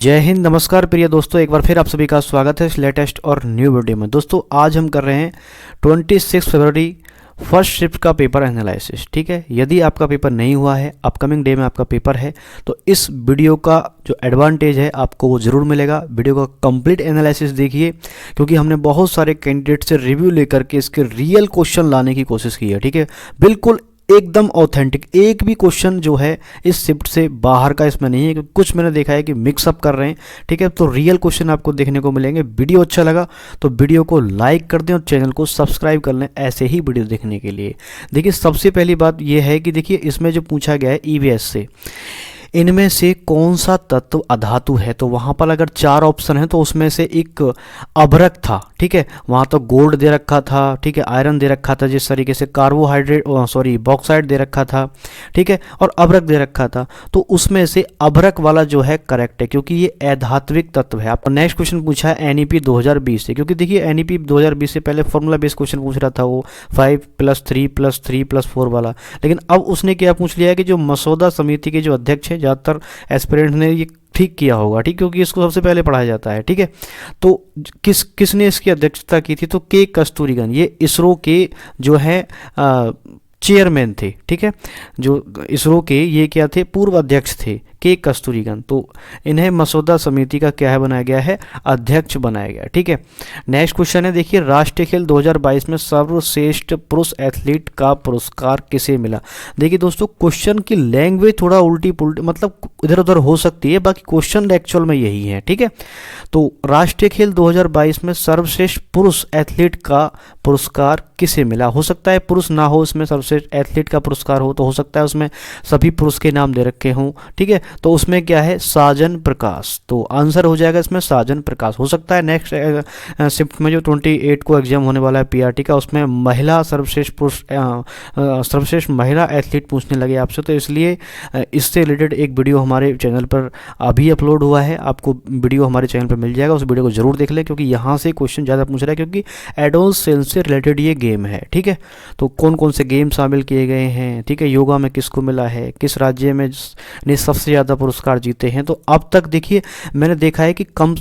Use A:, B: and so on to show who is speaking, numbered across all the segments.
A: जय हिंद, नमस्कार प्रिय दोस्तों। एक बार फिर आप सभी का स्वागत है इस लेटेस्ट और न्यू वीडियो में। दोस्तों आज हम कर रहे हैं 26 फरवरी फर्स्ट शिफ्ट का पेपर एनालिसिस। ठीक है, यदि आपका पेपर नहीं हुआ है, अपकमिंग डे में आपका पेपर है, तो इस वीडियो का जो एडवांटेज है आपको वो ज़रूर मिलेगा। वीडियो का कंप्लीट एनालिसिस देखिए, क्योंकि हमने बहुत सारे कैंडिडेट से रिव्यू लेकर के इसके रियल क्वेश्चन लाने की कोशिश की है। ठीक है, बिल्कुल एकदम ऑथेंटिक, एक भी क्वेश्चन जो है इस शिफ्ट से बाहर का इसमें नहीं है, क्योंकि कुछ मैंने देखा है कि मिक्सअप कर रहे हैं। ठीक है, तो रियल क्वेश्चन आपको देखने को मिलेंगे। वीडियो अच्छा लगा तो वीडियो को लाइक कर दें और चैनल को सब्सक्राइब कर लें ऐसे ही वीडियो देखने के लिए। देखिए, सबसे पहली बात यह है कि देखिए इसमें जो पूछा गया है ईवीएस से, इनमें से कौन सा तत्व अधातु है। तो वहाँ पर अगर 4 ऑप्शन है तो उसमें से एक अभ्रक था। ठीक है, वहाँ तो गोल्ड दे रखा था, ठीक है, आयरन दे रखा था, जिस तरीके से कार्बोहाइड्रेट बॉक्साइड दे रखा था, ठीक है, और अभ्रक दे रखा था। तो उसमें से अभ्रक वाला जो है करेक्ट है, क्योंकि ये अधात्विक तत्व है। आपका नेक्स्ट क्वेश्चन पूछा है एनईपी 2020 से, क्योंकि देखिए एनईपी 2020 से पहले फॉर्मूला बेस्ड क्वेश्चन पूछ रहा था वो 5+3+3+4 वाला। लेकिन अब उसने क्या पूछ लिया है कि जो मसौदा समिति के जो अध्यक्ष हैं, ज़्यादातर एस्पिरेंट ने ये ठीक किया होगा, ठीक, क्योंकि इसको सबसे पहले पढ़ाया जाता है। ठीक है, तो किसने इसकी अध्यक्षता की थी, तो के कस्तूरीगन, ये इसरो के जो है चेयरमैन थे। ठीक है, जो इसरो के ये क्या थे, पूर्व अध्यक्ष थे, के कस्तूरीगन। तो इन्हें मसौदा समिति का क्या है बनाया गया है, अध्यक्ष बनाया गया। ठीक है, नेक्स्ट क्वेश्चन है, देखिए राष्ट्रीय खेल 2022 में सर्वश्रेष्ठ पुरुष एथलीट का पुरस्कार किसे मिला। देखिए दोस्तों, क्वेश्चन की लैंग्वेज थोड़ा उल्टी पुल्टी, मतलब इधर उधर हो सकती है, बाकी क्वेश्चन एक्चुअल में यही है। ठीक है, तो राष्ट्रीय खेल 2022 में सर्वश्रेष्ठ पुरुष एथलीट का पुरस्कार किसे मिला। हो सकता है पुरुष ना हो इसमें, सर्वश्रेष्ठ एथलीट का पुरस्कार हो, तो हो सकता है उसमें सभी पुरुष के नाम दे रखे हों। ठीक है, तो उसमें क्या है, साजन प्रकाश। तो आंसर हो जाएगा इसमें साजन प्रकाश। हो सकता है नेक्स्ट शिफ्ट में जो 28 को एग्जाम होने वाला है पीआरटी का, उसमें महिला सर्वश्रेष्ठ पुरुष सर्वश्रेष्ठ महिला एथलीट पूछने लगे आपसे, तो इसलिए इससे रिलेटेड एक वीडियो हमारे चैनल पर अभी अपलोड हुआ है। आपको वीडियो हमारे चैनल पर मिल जाएगा, उस वीडियो को जरूर देख लें, क्योंकि यहाँ से क्वेश्चन ज़्यादा पूछ रहा है, क्योंकि एडोल सेल से रिलेटेड ये गेम है। ठीक है, तो कौन कौन से गेम शामिल किए गए हैं, ठीक है, योगा में किसको मिला है, किस राज्य में ने सबसे ज़्यादा पुरस्कार जीते हैं। तो अब तक देखिए मैंने देखा है कि कम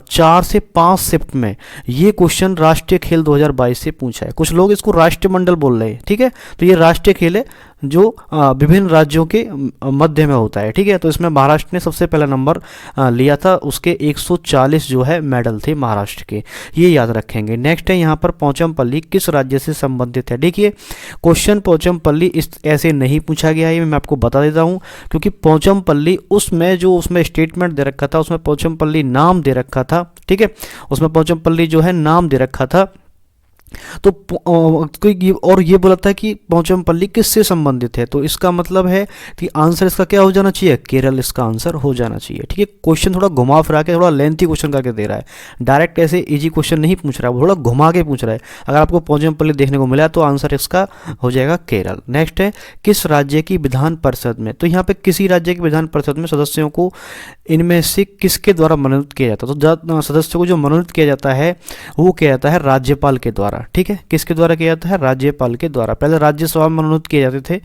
A: 4 से 5 शिफ्ट में ये क्वेश्चन राष्ट्रीय खेल 2022 से पूछा है। कुछ लोग इसको राष्ट्रमंडल बोल रहे हैं। ठीक है, तो ये राष्ट्रीय खेल है जो विभिन्न राज्यों के मध्य में होता है। ठीक है, तो इसमें महाराष्ट्र ने सबसे पहला नंबर लिया था, उसके 140 जो है मेडल थे महाराष्ट्र के, ये याद रखेंगे। नेक्स्ट है यहाँ पर पोचमपल्ली किस राज्य से संबंधित है। देखिए क्वेश्चन पोचमपल्ली इस ऐसे नहीं पूछा गया है, मैं आपको बता देता हूँ, क्योंकि पोचमपल्ली उसमें स्टेटमेंट दे रखा था, उसमें पोचमपल्ली नाम दे रखा था। ठीक है, उसमें पोचमपल्ली जो है नाम दे रखा था, तो और ये बोला था कि पोचमपल्ली किससे संबंधित है, तो इसका मतलब है कि आंसर इसका क्या हो जाना चाहिए, केरल इसका आंसर हो जाना चाहिए। ठीक है, क्वेश्चन थोड़ा घुमा फिरा के, थोड़ा लेंथी क्वेश्चन करके दे रहा है, डायरेक्ट ऐसे इजी क्वेश्चन नहीं पूछ रहा है, वो थोड़ा घुमा के पूछ रहा है। अगर आपको पोचमपल्ली देखने को मिला तो आंसर इसका हो जाएगा केरल। नेक्स्ट है किस राज्य की विधान परिषद में, तो यहाँ पे किसी राज्य की विधान परिषद में सदस्यों को इनमें से किसके द्वारा मनोनीत किया जाता है। तो सदस्यों को जो मनोनीत किया जाता है वो किया जाता है राज्यपाल के द्वारा। ठीक है, किसके द्वारा किया जाता है, राज्यपाल के द्वारा। पहले राज्यसभा में मनोनीत किए जाते थे,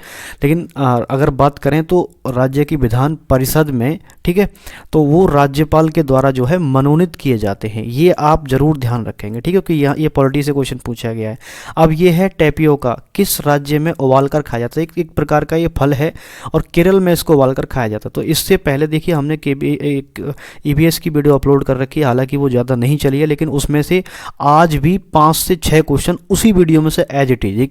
A: लेकिन अगर बात करें तो राज्य की विधान परिषद में, ठीक है, तो वो राज्यपाल के द्वारा जो है मनोनीत किए जाते हैं। ये आप जरूर ध्यान रखेंगे। ठीक है, क्योंकि यहाँ ये पॉलिटी से क्वेश्चन पूछा गया है। अब ये है टेपियोका, किस राज्य में उबाल कर खाया जाता है। एक प्रकार का ये फल है और केरल में इसको उबाल कर खाया जाता है। तो इससे पहले देखिए हमने एक ईवीएस की वीडियो अपलोड कर रखी है, हालांकि वो ज़्यादा नहीं चली है, लेकिन उसमें से आज भी 5 से 6 क्वेश्चन उसी वीडियो में से एज इट इज,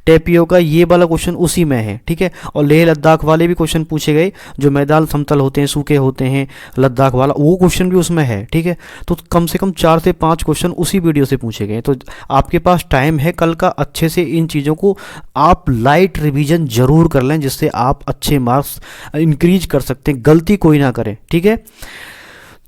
A: टेपियोका ये वाला क्वेश्चन उसी में है। ठीक है, और लेह लद्दाख वाले भी क्वेश्चन पूछे गए, जो मैदान समतल होते हैं, सूखे होते हैं, लद्दाख वाला वो क्वेश्चन भी उसमें है। ठीक है, तो कम से कम 4 से 5 क्वेश्चन उसी वीडियो से पूछे गए। तो आपके पास टाइम है कल का, अच्छे से इन चीज़ों को आप लाइट रिवीजन जरूर कर लें, जिससे आप अच्छे मार्क्स इंक्रीज कर सकते हैं, गलती कोई ना करें। ठीक है,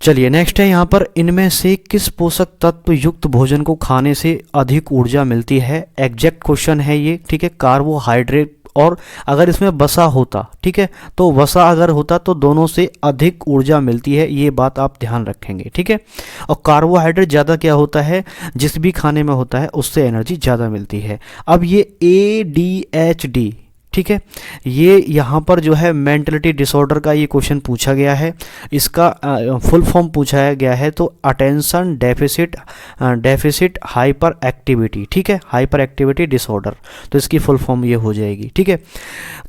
A: चलिए नेक्स्ट है यहाँ पर इनमें से किस पोषक तत्व युक्त भोजन को खाने से अधिक ऊर्जा मिलती है। एग्जैक्ट क्वेश्चन है ये। ठीक है, कार्बोहाइड्रेट, और अगर इसमें वसा होता, ठीक है, तो वसा अगर होता तो दोनों से अधिक ऊर्जा मिलती है, ये बात आप ध्यान रखेंगे। ठीक है, और कार्बोहाइड्रेट ज़्यादा क्या होता है, जिस भी खाने में होता है उससे एनर्जी ज़्यादा मिलती है। अब ये ADHD ठीक है। ये यहाँ पर जो है मेंटलिटी डिसऑर्डर का ये क्वेश्चन पूछा गया है, इसका फुल फॉर्म पूछा गया है, तो अटेंशन डेफिसिट हाइपर एक्टिविटी, ठीक है, हाइपर एक्टिविटी डिसऑर्डर, तो इसकी फुल फॉर्म ये हो जाएगी, ठीक है।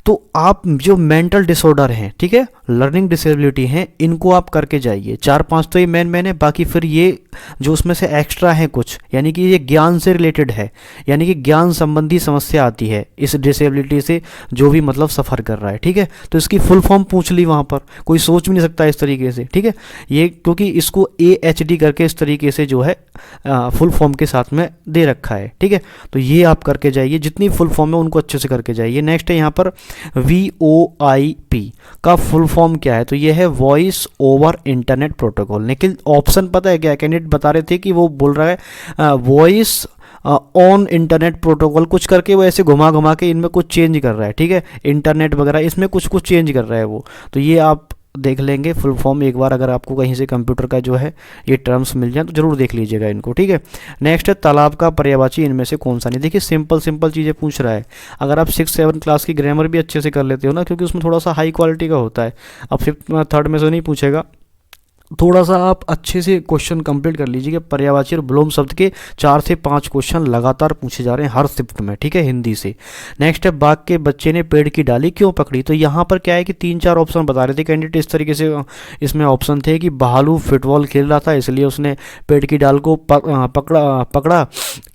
A: तो आप जो मेंटल डिसऑर्डर हैं, ठीक है, लर्निंग डिसेबिलिटी हैं, इनको आप करके जाइए। 4-5 तो ये मेन है, बाकी फिर ये जो उसमें से एक्स्ट्रा है कुछ, यानी कि ये ज्ञान से रिलेटेड है, यानी कि ज्ञान संबंधी समस्या आती है इस डिसेबिलिटी से, जो भी मतलब सफ़र कर रहा है, ठीक है। तो इसकी फुल फॉर्म पूछ ली वहाँ पर, कोई सोच भी नहीं सकता इस तरीके से, ठीक है। ये क्योंकि इसको AHD करके इस तरीके से जो है फुल फॉर्म के साथ में दे रखा है, ठीक है। तो ये आप करके जाइए, जितनी फुल फॉर्म है उनको अच्छे से करके जाइए। नेक्स्ट है यहाँ पर VoIP का फुल फॉर्म क्या है, तो ये है वॉइस ओवर इंटरनेट प्रोटोकॉल। लेकिन ऑप्शन पता है क्या, कैंडिडेट बता रहे थे कि वो बोल रहा है वॉइस ऑन इंटरनेट प्रोटोकॉल, कुछ करके वो ऐसे घुमा घुमा के इनमें कुछ चेंज कर रहा है, ठीक है, इंटरनेट वगैरह इसमें कुछ कुछ चेंज कर रहा है वो। तो ये आप देख लेंगे फुल फॉर्म एक बार, अगर आपको कहीं से कंप्यूटर का जो है ये टर्म्स मिल जाए तो जरूर देख लीजिएगा इनको, ठीक है। नेक्स्ट है तालाब का पर्यायवाची इनमें से कौन सा नहीं। देखिए सिंपल सिंपल चीज़ें पूछ रहा है। अगर आप 6-7 क्लास की ग्रामर भी अच्छे से कर लेते हो ना, क्योंकि उसमें थोड़ा सा हाई क्वालिटी का होता है, अब 5th 3rd में से नहीं पूछेगा, थोड़ा सा आप अच्छे से क्वेश्चन कंप्लीट कर लीजिए। पर्यायवाची और विलोम शब्द के 4 से 5 क्वेश्चन लगातार पूछे जा रहे हैं हर शिफ्ट में, ठीक है, हिंदी से। नेक्स्ट है बाघ के बच्चे ने पेड़ की डाली क्यों पकड़ी, तो यहाँ पर क्या है कि 3-4 ऑप्शन बता रहे थे कैंडिडेट, इस तरीके से इसमें ऑप्शन थे कि भालू फुटबॉल खेल रहा था इसलिए उसने पेड़ की डाल को पकड़ा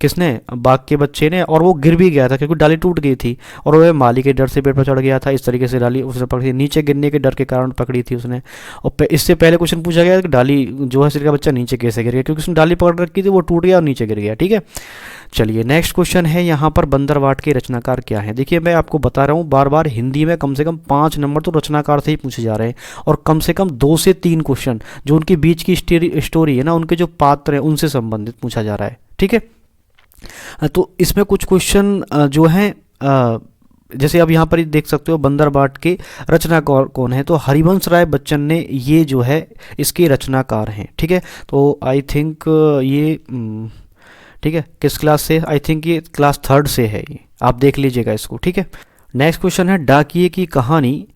A: किसने, बाघ के बच्चे ने, और वो गिर भी गया था क्योंकि डाली टूट गई थी, और वह माली के डर से पेड़ पर चढ़ गया था, इस तरीके से डाली उसने पकड़ी, नीचे गिरने के डर के कारण पकड़ी थी उसने। और इससे पहले क्वेश्चन पूछा गया कि डाली जो है सिर का बच्चा नीचे कैसे गिर गया, क्योंकि उसने डाली पकड़ रखी थी, वो टूट गया और नीचे गिर गया, ठीक है। चलिए नेक्स्ट क्वेश्चन है यहाँ पर बंदरवाट के रचनाकार क्या है। देखिए मैं आपको बता रहा हूँ बार बार, हिंदी में कम से कम 5 नंबर तो रचनाकार से ही पूछे जा रहे हैं, और कम से कम 2 से 3 क्वेश्चन जो उनके बीच की स्टोरी है ना, उनके जो पात्र हैं उनसे संबंधित पूछा जा रहा है, ठीक है। तो इसमें कुछ क्वेश्चन जो हैं जैसे अब यहाँ पर देख सकते हो, बंदरबाट के रचनाकार कौन है, तो हरिवंश राय बच्चन ने ये जो है इसके रचनाकार हैं, ठीक है। तो आई थिंक ये ठीक है, किस क्लास से, आई थिंक ये क्लास 3rd से है, ये आप देख लीजिएगा इसको, ठीक है। नेक्स्ट क्वेश्चन है डाकिये की कहानी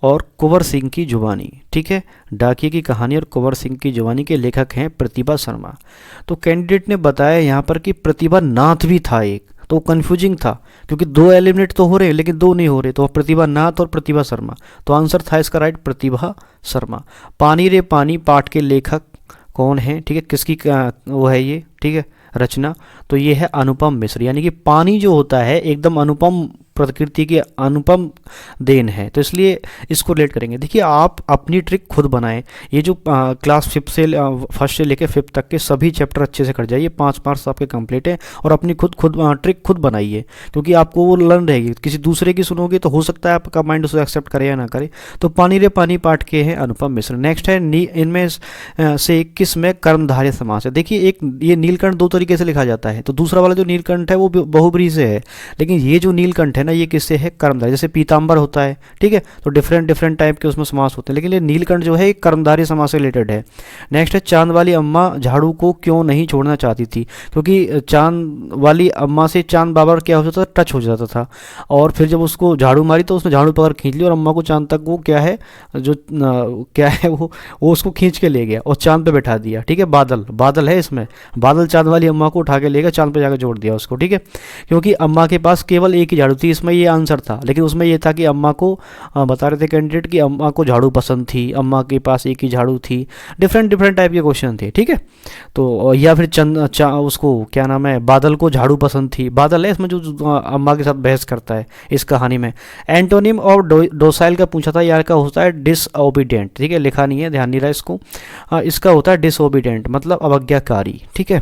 A: और कुंवर सिंह की जुबानी, ठीक है। डाकिये की कहानी और कुंवर सिंह की जुबानी के लेखक हैं प्रतिभा शर्मा। तो कैंडिडेट ने बताया यहाँ पर कि प्रतिभा नाथ भी था एक, तो कंफ्यूजिंग था क्योंकि 2 एलिमिनेट तो हो रहे हैं लेकिन 2 नहीं हो रहे, तो प्रतिभा नाथ और प्रतिभा शर्मा, तो आंसर था इसका राइट प्रतिभा शर्मा। पानी रे पानी पाठ के लेखक कौन है, ठीक है, किसकी वो है ये, ठीक है, रचना, तो ये है अनुपम मिश्र। यानी कि पानी जो होता है एकदम अनुपम प्रकृति की अनुपम देन है, तो इसलिए इसको रिलेट करेंगे। देखिए आप अपनी ट्रिक खुद बनाएं, ये जो क्लास 1st से लेकर 5th तक के सभी चैप्टर अच्छे से कर जाइए, 5 मार्क्स आपके कंप्लीट हैं, और अपनी खुद ट्रिक खुद बनाइए, क्योंकि आपको वो लर्न रहेगी। किसी दूसरे की सुनोगे तो हो सकता है आपका माइंड उसे एक्सेप्ट करे या ना करे। तो पानी रे पानी पाठ के हैं अनुपम मिश्र। नेक्स्ट है इनमें से किस में कर्मधारय समास है। देखिए एक ये नीलकंठ 2 तरीके से लिखा जाता है, तो दूसरा वाला जो नीलकंठ है वो बहुब्रीहि से है, लेकिन ये जो नीलकंठ है ना ये किससे है, कर्मधारय। जैसे पीताम्बर होता है, ठीक है, तो डिफरेंट टाइप के उसमें समास होते हैं, लेकिन ये नीलकंठ जो है एक कर्मधारय समास से रिलेटेड है। नेक्स्ट है चांद वाली अम्मा झाड़ू को क्यों नहीं छोड़ना चाहती थी, क्योंकि चांद वाली अम्मा से चांद बाबा क्या हो जाता था, टच हो जाता था, और फिर जब उसको झाड़ू मारी तो उसने झाड़ू पकड़ खींच ली और अम्मा को चांद तक वो क्या है जो क्या है वो उसको खींच के ले गया और चांद पे बैठा दिया, ठीक है। बादल है इसमें, बादल चांद वाली अम्मा को उठा के ले गया, चांद पे जाकर जोड़ दिया उसको, ठीक है, क्योंकि अम्मा के पास केवल एक ही झाड़ू थी, इसमें ये आंसर था। लेकिन उसमें ये था कि अम्मा को बता रहे थे कैंडिडेट कि अम्मा को झाड़ू पसंद थी, अम्मा के पास एक ही झाड़ू थी, डिफरेंट टाइप के क्वेश्चन थे, ठीक है। तो या फिर उसको क्या नाम है, बादल को झाड़ू पसंद थी, बादल है इसमें जो अम्मा के साथ बहस करता है इस कहानी में। एंटोनिम और डोसाइल का पूछा था, यार का होता है डिसओबीडिएंट, ठीक है, लिखा नहीं है, ध्यान नहीं रहा इसको। इसका होता है डिसओबीडिएंट मतलब अवज्ञाकारी, ठीक है।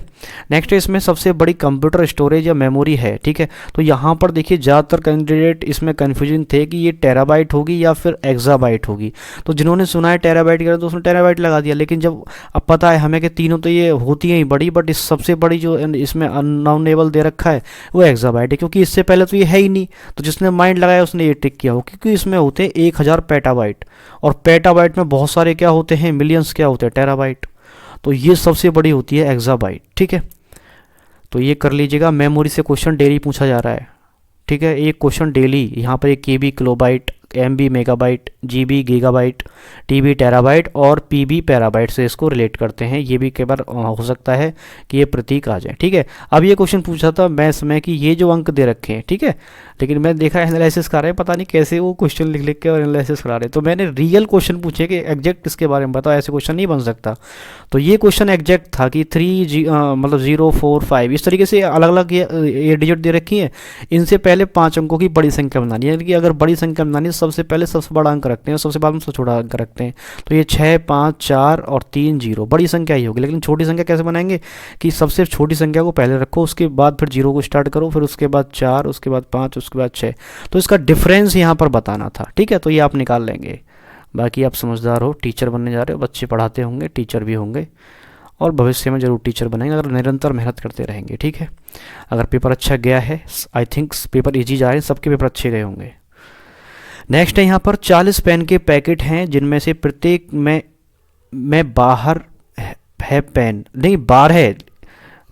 A: नेक्स्ट इसमें सबसे बड़ी कंप्यूटर स्टोरेज या मेमोरी है, ठीक है। तो यहाँ पर देखिए ज़्यादातर कैंडिडेट इसमें कन्फ्यूजन थे कि ये टेराबाइट होगी या फिर एक्साबाइट होगी, तो जिन्होंने सुना है टेराबाइट का तो उसने टेराबाइट लगा दिया, लेकिन जब अब पता है हमें कि तीनों तो ये होती हैं ही बड़ी, बट इस सबसे बड़ी जो इसमें अननाउनेबल दे रखा है वो एक्साबाइट है, क्योंकि इससे पहले तो ये है ही नहीं, तो जिसने माइंड लगाया उसने ये टिक किया हो, क्योंकि इसमें होते हैं 1000 पेटाबाइट, और पेटाबाइट में बहुत सारे क्या होते हैं, मिलियंस क्या होते हैं, टेराबाइट, तो ये सबसे बड़ी होती है एक्साबाइट, ठीक है। तो ये कर लीजिएगा, मेमोरी से क्वेश्चन डेली पूछा जा रहा है, ठीक है, एक क्वेश्चन डेली यहाँ पर एक KB kilobyte, MB megabyte, GB gigabyte, TB terabyte और पीबी पैराबाइट से इसको रिलेट करते हैं। ये भी कई बार हो सकता है कि ये प्रतीक आ जाए। ठीक है, अब ये क्वेश्चन पूछा था मैथ्स में कि ये जो अंक दे रखे हैं, ठीक है, लेकिन मैं देखा एनालिसिस कर रहे हैं, पता नहीं कैसे वो क्वेश्चन लिख लिख के और एनालिसिस करा रहे हैं। तो मैंने रियल क्वेश्चन पूछे कि एग्जैक्ट इसके बारे में बताओ, ऐसे क्वेश्चन नहीं बन सकता। तो ये क्वेश्चन एग्जैक्ट था कि 0 4 5 इस तरीके से अलग अलग ये डिजिट दे रखी है। इनसे पहले 5 अंकों की बड़ी संख्या बनानी है, यानी कि अगर बड़ी संख्या बनानी है सबसे पहले सबसे बड़ा अंक रखते हैं, सबसे बाद में सबसे छोटा अंक रखते हैं। तो ये 6 5 4 और 3 0 बड़ी संख्या ही होगी। लेकिन छोटी संख्या कैसे बनाएंगे कि सबसे छोटी संख्या को पहले रखो, उसके बाद फिर 0 को स्टार्ट करो, फिर उसके बाद 4, उसके बाद 5, उसके बाद 6। तो इसका डिफरेंस यहाँ पर बताना था। ठीक है, तो ये आप निकाल लेंगे। बाकी आप समझदार हो, टीचर बनने जा रहे हो, बच्चे पढ़ाते होंगे, टीचर भी होंगे और भविष्य में ज़रूर टीचर बनेंगे अगर निरंतर मेहनत करते रहेंगे। ठीक है, अगर पेपर अच्छा गया है, आई थिंक पेपर इजी जा रहे हैं, सबके पेपर अच्छे गए होंगे। नेक्स्ट है यहाँ पर 40 पेन के पैकेट हैं जिनमें से प्रत्येक में बाहर है पेन, नहीं बार है।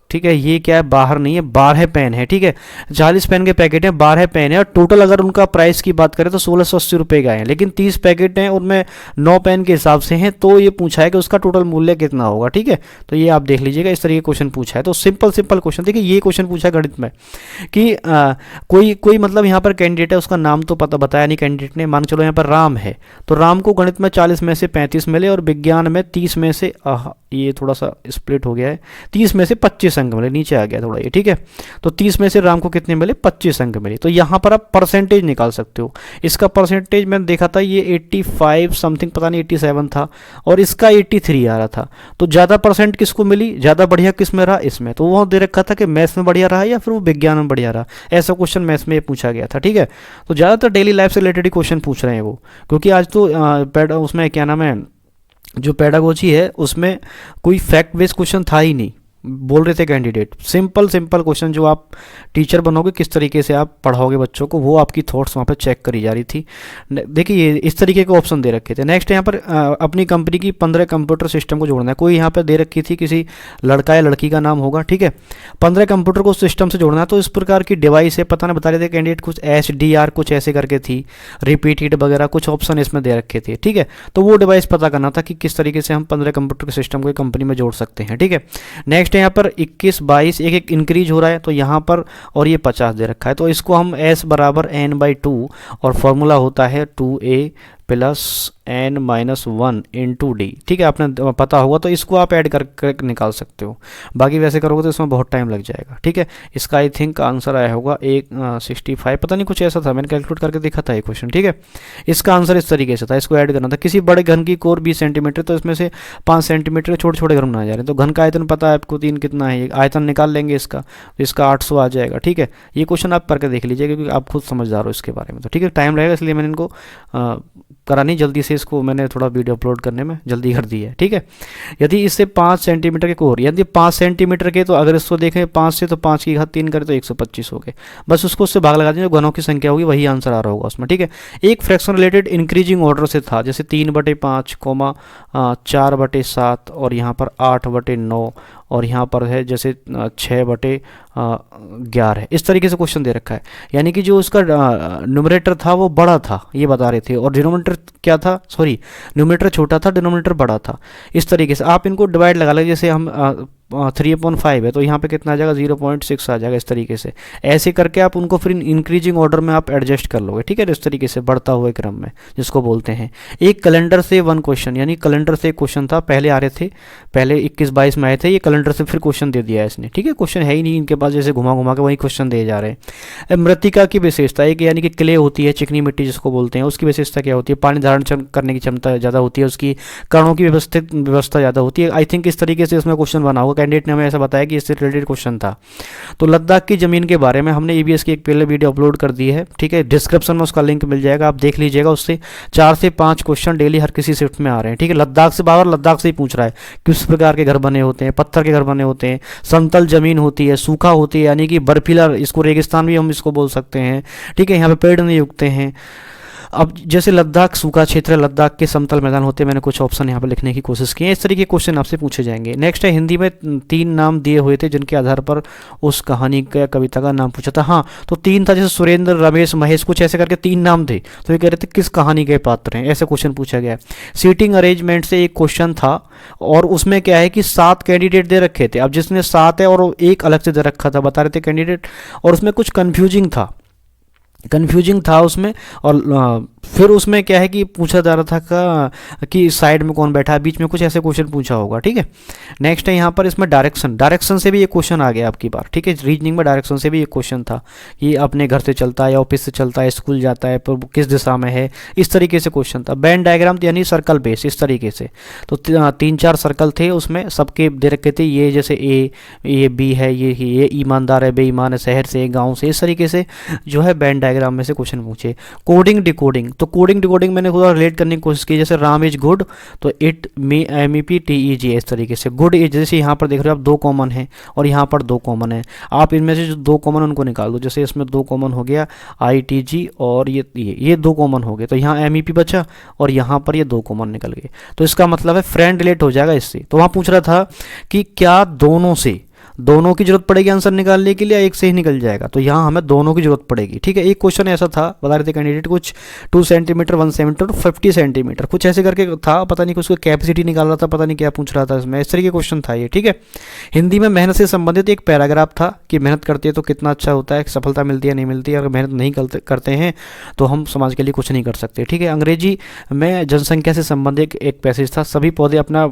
A: ठीक है, ये क्या है, बाहर नहीं है, 12 पेन है। ठीक है, 40 पेन के पैकेट हैं, 12 पेन है और टोटल अगर उनका प्राइस की बात करें तो 1680 रुपये का है। लेकिन 30 पैकेट हैं, उनमें 9 पेन के हिसाब से हैं, तो ये पूछा है कि उसका टोटल मूल्य कितना होगा। ठीक है, तो ये आप देख लीजिएगा, इस तरीके क्वेश्चन पूछा है। तो सिंपल क्वेश्चन देखिए, ये क्वेश्चन पूछा है गणित में कि कोई मतलब यहाँ पर कैंडिडेट है, उसका नाम तो पता बताया नहीं कैंडिडेट ने, मान चलो यहाँ पर राम है, तो राम को गणित में 40 में से 35 मिले और विज्ञान में 30 में से ये थोड़ा सा स्प्लिट हो गया है, 30 में से 25 अंक मिले, नीचे आ गया थोड़ा ये। ठीक है, तो 30 में से राम को कितने मिले, 25 अंक मिले। तो यहाँ पर आप परसेंटेज निकाल सकते हो। इसका परसेंटेज मैंने देखा था, ये 85 समथिंग, पता नहीं 87 था और इसका 83 आ रहा था। तो ज़्यादा परसेंट किसको मिली, ज़्यादा बढ़िया किस में रहा, इसमें। तो वो दे रखा था कि मैथ्स में बढ़िया रहा या फिर वो विज्ञान में बढ़िया रहा, ऐसा क्वेश्चन मैथ्स में पूछा गया था। ठीक है, तो ज़्यादातर डेली लाइफ से रिलेटेड क्वेश्चन पूछ रहे हैं वो, क्योंकि आज तो उसमें क्या नाम है, जो पेडागोजी है उसमें कोई फैक्ट बेस्ड क्वेश्चन था ही नहीं, बोल रहे थे कैंडिडेट। सिंपल क्वेश्चन जो आप टीचर बनोगे किस तरीके से आप पढ़ाओगे बच्चों को, वो आपकी थॉट्स वहाँ पे चेक करी जा रही थी। देखिए इस तरीके के ऑप्शन दे रखे थे। नेक्स्ट यहाँ पर अपनी कंपनी की 15 कंप्यूटर सिस्टम को जोड़ना है। कोई यहाँ पर दे रखी थी, किसी लड़का या लड़की का नाम होगा। ठीक है, 15 कंप्यूटर को सिस्टम से जोड़ना है, तो इस प्रकार की डिवाइस है, पता नहीं बता रहे थे कैंडिडेट, कुछ HDR कुछ ऐसे करके थी, रिपीटेड वगैरह कुछ ऑप्शन इसमें दे रखे थे। ठीक है, तो वो डिवाइस पता करना था कि किस तरीके से हम 15 कंप्यूटर के सिस्टम को कंपनी में जोड़ सकते हैं। ठीक है, नेक्स्ट यहाँ पर 21 22 एक इंक्रीज हो रहा है, तो यहाँ पर और ये 50 दे रखा है, तो इसको हम S बराबर n/2 और फॉर्मूला होता है 2a plus n-1 into D. ठीक है, आपने पता होगा, तो इसको आप ऐड कर निकाल सकते हो। बाकी वैसे करोगे तो इसमें बहुत टाइम लग जाएगा। ठीक है, इसका आई थिंक आंसर आया होगा 65, पता नहीं कुछ ऐसा था, मैंने कैलकुलेट करके देखा था ये क्वेश्चन। ठीक है, इसका आंसर इस तरीके से था, इसको ऐड करना था। किसी बड़े घन की कोर 20 सेंटीमीटर, तो इसमें से 5 सेंटीमीटर छोटे छोटे घन बनाए जा रहे हैं, तो घन का आयतन पता है आपको 3 कितना है, आयतन निकाल लेंगे इसका, तो इसका 800 आ जाएगा। ठीक है, ये क्वेश्चन आप करके देख लीजिए, क्योंकि आप खुद समझदार हो इसके बारे में। तो ठीक है, टाइम रहेगा इसलिए मैंने इनको करा नहीं जल्दी से, इसको मैंने थोड़ा वीडियो अपलोड करने में जल्दी कर दी है। ठीक है, यदि इससे 5 सेंटीमीटर के कोर, यदि 5 सेंटीमीटर के, तो अगर इसको देखें 5 से, तो 5 की घात 3 करें तो 125 हो गए। बस उसको उससे भाग लगा दीजिए, जो घनों की संख्या होगी वही आंसर आ रहा होगा उसमें। ठीक है, एक फ्रैक्शन रिलेटेड इंक्रीजिंग ऑर्डर से था, जैसे 3/5, 4/7 और यहाँ पर 8/9 और यहाँ पर है जैसे 6/11, इस तरीके से क्वेश्चन दे रखा है। यानी कि जो उसका न्यूमरेटर था वो बड़ा था, ये बता रहे थे, और डिनोमिनेटर क्या था, सॉरी न्यूमरेटर छोटा था, डिनोमिनेटर बड़ा था। इस तरीके से आप इनको डिवाइड लगा लें, जैसे हम 3/5 है, तो यहाँ पे कितना आ जाएगा, 0.6 आ जाएगा। इस तरीके से ऐसे करके आप उनको फिर इंक्रीजिंग ऑर्डर में आप एडजस्ट कर लोगे। ठीक है, इस तरीके से बढ़ता हुए क्रम में, जिसको बोलते हैं। एक कैलेंडर से 1 क्वेश्चन, यानी कैलेंडर से एक क्वेश्चन था, पहले आ रहे थे, पहले 21 22 में आए थे, ये कैलेंडर से फिर क्वेश्चन दे दिया है इसने। ठीक है, क्वेश्चन है ही नहीं इनके पास, जैसे घुमा घुमा के वही क्वेश्चन दिए जा रहे हैं। मृत्तिका की विशेषता एक, यानी कि क्ले होती है, चिकनी मिट्टी जिसको बोलते हैं, उसकी विशेषता क्या होती है, पानी धारण करने की क्षमता ज़्यादा होती है, उसकी कणों की व्यवस्था ज़्यादा होती है। आई थिंक इस तरीके से इसमें क्वेश्चन बना होगा, कैंडिडेट ने हमें ऐसा कि इससे रिलेटेड क्वेश्चन था। तो लद्दाख की जमीन के बारे में हमने EVS की एक पहले वीडियो अपलोड कर दी है। ठीक है, डिस्क्रिप्शन में उसका लिंक मिल जाएगा, आप देख लीजिएगा। उससे 4 से 5 क्वेश्चन डेली हर किसी शिफ्ट में आ रहे हैं। ठीक है, लद्दाख से बाहर लद्दाख से ही पूछ रहा है, किस प्रकार के घर बने होते हैं, पत्थर के घर बने होते हैं, समतल जमीन होती है, सूखा होती है, यानी कि बर्फीला, इसको रेगिस्तान भी हम इसको बोल सकते हैं। ठीक है, यहाँ पे पेड़ नहीं उगते हैं, अब जैसे लद्दाख सूखा क्षेत्र है, लद्दाख के समतल मैदान होते हैं, मैंने कुछ ऑप्शन यहाँ पर लिखने की कोशिश की है। इस तरीके के क्वेश्चन आपसे पूछे जाएंगे। नेक्स्ट है हिंदी में 3 नाम दिए हुए थे जिनके आधार पर उस कहानी का कविता का नाम पूछा था। हाँ, तो 3 था, जैसे सुरेंद्र, रमेश, महेश, कुछ ऐसे करके 3 नाम थे, तो ये कह रहे थे किस कहानी के पात्र हैं, ऐसे क्वेश्चन पूछा गया। सीटिंग अरेंजमेंट से एक क्वेश्चन था और उसमें क्या है कि 7 कैंडिडेट दे रखे थे। अब जिसने 7 है और एक अलग से दे रखा था, बता रहे थे कैंडिडेट, और उसमें कुछ कन्फ्यूजिंग था उसमें। और फिर उसमें क्या है कि पूछा जा रहा था कि साइड में कौन बैठा है, बीच में, कुछ ऐसे क्वेश्चन पूछा होगा। ठीक है, नेक्स्ट है यहाँ पर इसमें डायरेक्शन से भी ये क्वेश्चन आ गया आपकी बार। ठीक है, रीजनिंग में डायरेक्शन से भी ये क्वेश्चन था कि अपने घर से चलता है या ऑफिस से चलता है, स्कूल जाता है, पर किस दिशा में है, इस तरीके से क्वेश्चन था। वेन डायग्राम यानी सर्कल बेस, इस तरीके से। तो 3-4 सर्कल थे उसमें, सबके दे रखे थे, ये जैसे ए बी है, ये ईमानदार है, बेईमान है, शहर से, गाँव से, इस तरीके से जो है वेन डायग्राम में से क्वेश्चन पूछे। कोडिंग डिकोडिंग, तो कोडिंग डिकोडिंग मैंने थोड़ा रिलेट करने की कोशिश की, जैसे राम इज गुड, तो इट मी MEPTEG, इस तरीके से। गुड इज, जैसे यहाँ पर देख रहे हो आप 2 कॉमन है और यहाँ पर 2 कॉमन है, आप इनमें से जो 2 कॉमन उनको निकाल दो। जैसे इसमें 2 कॉमन हो गया ITG और ये 2 कॉमन हो गए, तो यहाँ MEP बचा और यहाँ पर ये 2 कॉमन निकल गए, तो इसका मतलब है फ्रेंड रिलेट हो जाएगा इससे। तो वहाँ पूछ रहा था कि क्या दोनों की जरूरत पड़ेगी आंसर निकालने के लिए, एक से ही निकल जाएगा, तो यहाँ हमें दोनों की जरूरत पड़ेगी। ठीक है, एक क्वेश्चन ऐसा था, बता रहे थे कैंडिडेट, कुछ 2 सेंटीमीटर, 1 सेंटीमीटर, 50 सेंटीमीटर, कुछ ऐसे करके था, पता नहीं उसको कैपेसिटी निकाल रहा था, पता नहीं क्या पूछ रहा था इसमें, इस तरीके क्वेश्चन था ये। ठीक है, हिंदी में मेहनत से संबंधित एक पैराग्राफ था कि मेहनत करते हैं तो कितना अच्छा होता है, सफलता मिलती है नहीं मिलती है, अगर मेहनत नहीं करते हैं तो हम समाज के लिए कुछ नहीं कर सकते। ठीक है, अंग्रेजी में जनसंख्या से संबंधित एक पैसेज था, सभी पौधे अपना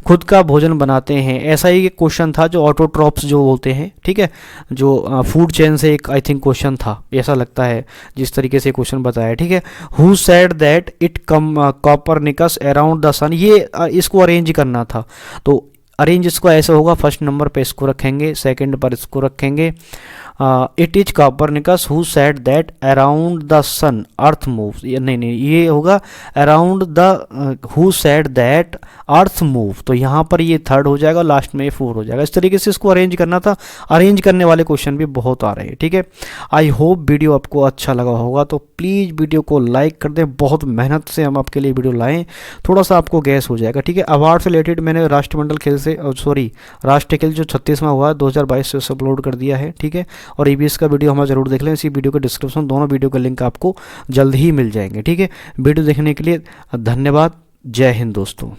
A: खुद का भोजन बनाते हैं, ऐसा ही एक क्वेश्चन था जो ऑटोट्रॉप्स जो बोलते हैं। ठीक है, जो फूड चेन से एक आई थिंक क्वेश्चन था, ऐसा लगता है जिस तरीके से क्वेश्चन बताया। ठीक है, who said that it Copernicus around the sun, ये इसको अरेंज करना था, तो अरेंज इसको ऐसे होगा, फर्स्ट नंबर पे इसको रखेंगे, सेकंड पर इसको रखेंगे। It is Copernicus who said that around the sun earth moves, नहीं ये होगा around the who said that earth move, तो यहाँ पर ये 3rd हो जाएगा, लास्ट में 4 हो जाएगा। इस तरीके से इसको अरेंज करना था। अरेंज करने वाले क्वेश्चन भी बहुत आ रहे हैं। ठीक है, आई होप वीडियो आपको अच्छा लगा होगा, तो प्लीज़ वीडियो को लाइक कर दें, बहुत मेहनत से हम आपके लिए वीडियो लाएँ, थोड़ा सा आपको गैस हो जाएगा। ठीक है, अवार्ड से रिलेटेड मैंने राष्ट्रमंडल खेल से राष्ट्रीय खेल जो 36वां हुआ 2022 से अपलोड कर दिया है। ठीक है, और EVS का वीडियो हमारा जरूर देख लें, इसी वीडियो के डिस्क्रिप्शन दोनों वीडियो का लिंक आपको जल्द ही मिल जाएंगे। ठीक है, वीडियो देखने के लिए धन्यवाद। जय हिंद दोस्तों।